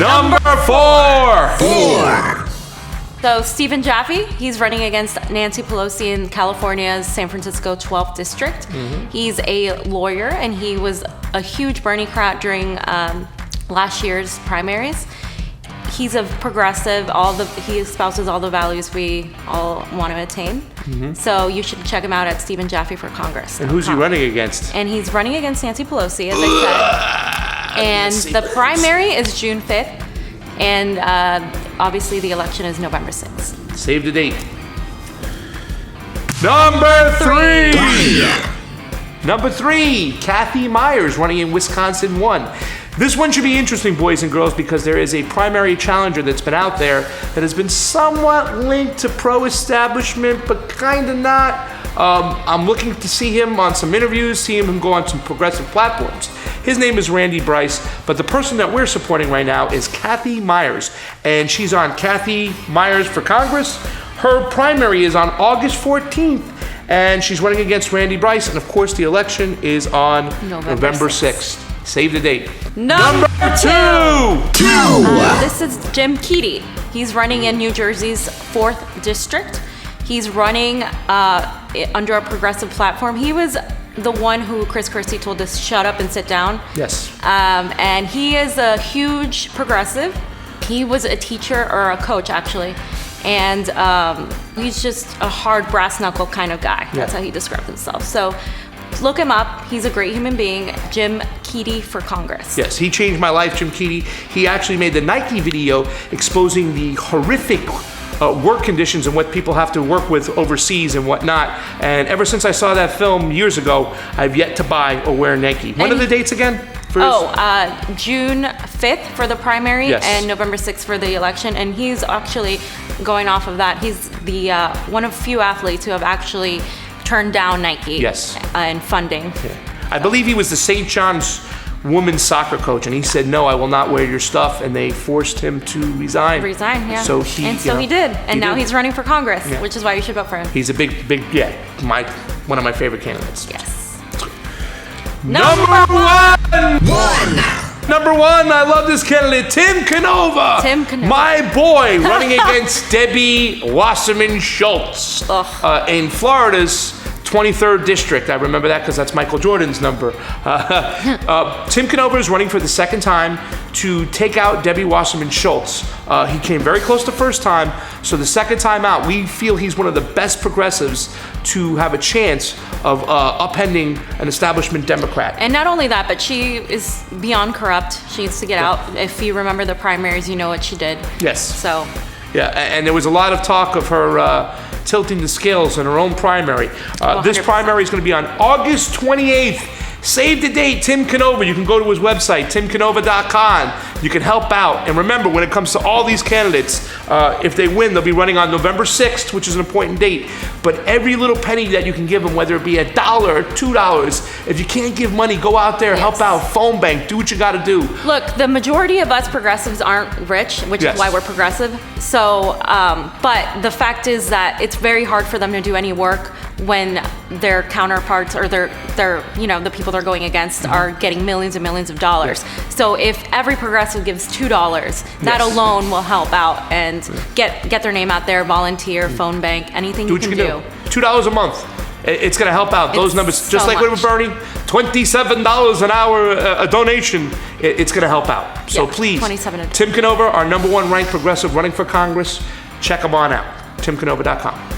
Number 4. So Stephen Jaffe, he's running against Nancy Pelosi in California's San Francisco 12th district. He's a lawyer, and he was a huge Bernie crowd during last year's primaries. He's a progressive. He espouses all the values we all want to attain. So you should check him out at Stephen Jaffe for Congress. And who's he running against? And he's running against Nancy Pelosi, as I said. And the primary is June 5th. And obviously the election is November 6th. Save the date. Number 3. Number 3, Kathy Myers running in Wisconsin 1. This one should be interesting, boys and girls, because there is a primary challenger that's been out there that has been somewhat linked to pro-establishment, but kind of not. I'm looking to see him on some interviews, seeing him go on some progressive platforms. His name is Randy Bryce, but the person that we're supporting right now is Kathy Myers, and she's on Kathy Myers for Congress. Her primary is on August 14th, and she's running against Randy Bryce, and of course the election is on November 6th. Save the date. Number 2. This is Jim Keedy. He's running in New Jersey's 4th district. He's running under a progressive platform. He was the one who Chris Christie told us shut up and sit down. Yes. And he is a huge progressive. He was a teacher, or a coach actually, and he's just a hard brass knuckle kind of guy. That's how he described himself. So look him up. He's a great human being. Jim Keedy for Congress. Yes, he changed my life, Jim Keedy. He actually made the Nike video exposing the horrific work conditions and what people have to work with overseas and whatnot. And ever since I saw that film years ago, I've yet to buy or wear Nike. When are the dates again? June 5th for the primary, and November 6th for the election. And he's actually, going off of that, he's the one of few athletes who have actually turned down Nike and funding. Yeah. I believe he was the St. John's women's soccer coach, and he said, no, I will not wear your stuff, and they forced him to resign. So he did. And now he's running for Congress, Yeah. which is why you should vote for him. He's a big, one of my favorite candidates. Yes. Number 1! Number 1, I love this candidate, Tim Canova. My boy, running against Debbie Wasserman Schultz in Florida's 23rd district. I remember that because that's Michael Jordan's number. Tim Canova is running for the second time to take out Debbie Wasserman Schultz. He came very close the first time, so the second time out, we feel he's one of the best progressives to have a chance of upending an establishment Democrat. And not only that, but she is beyond corrupt. She needs to get out. If you remember the primaries, you know what she did. Yes. So. Yeah, and there was a lot of talk of her tilting the scales in her own primary. This primary is going to be on August 28th. Save the date, Tim Canova. You can go to his website, timcanova.com. You can help out. And remember, when it comes to all these candidates, if they win, they'll be running on November 6th, which is an important date. But every little penny that you can give them, whether it be $1 or $2, if you can't give money, go out there, help out, phone bank, do what you got to do. Look, the majority of us progressives aren't rich, which is why we're progressive. So, but the fact is that it's very hard for them to do any work when their counterparts or their the people they're going against are getting millions and millions of dollars. So if every progressive gives $2, that alone will help out and get their name out there, volunteer, phone bank, anything you can do. $2 a month. It's going to help out. Those numbers, just like with Bernie, $27 an hour a donation, it's going to help out. So please, Tim Canova, our number 1 ranked progressive running for Congress, check him on out. timcanova.com.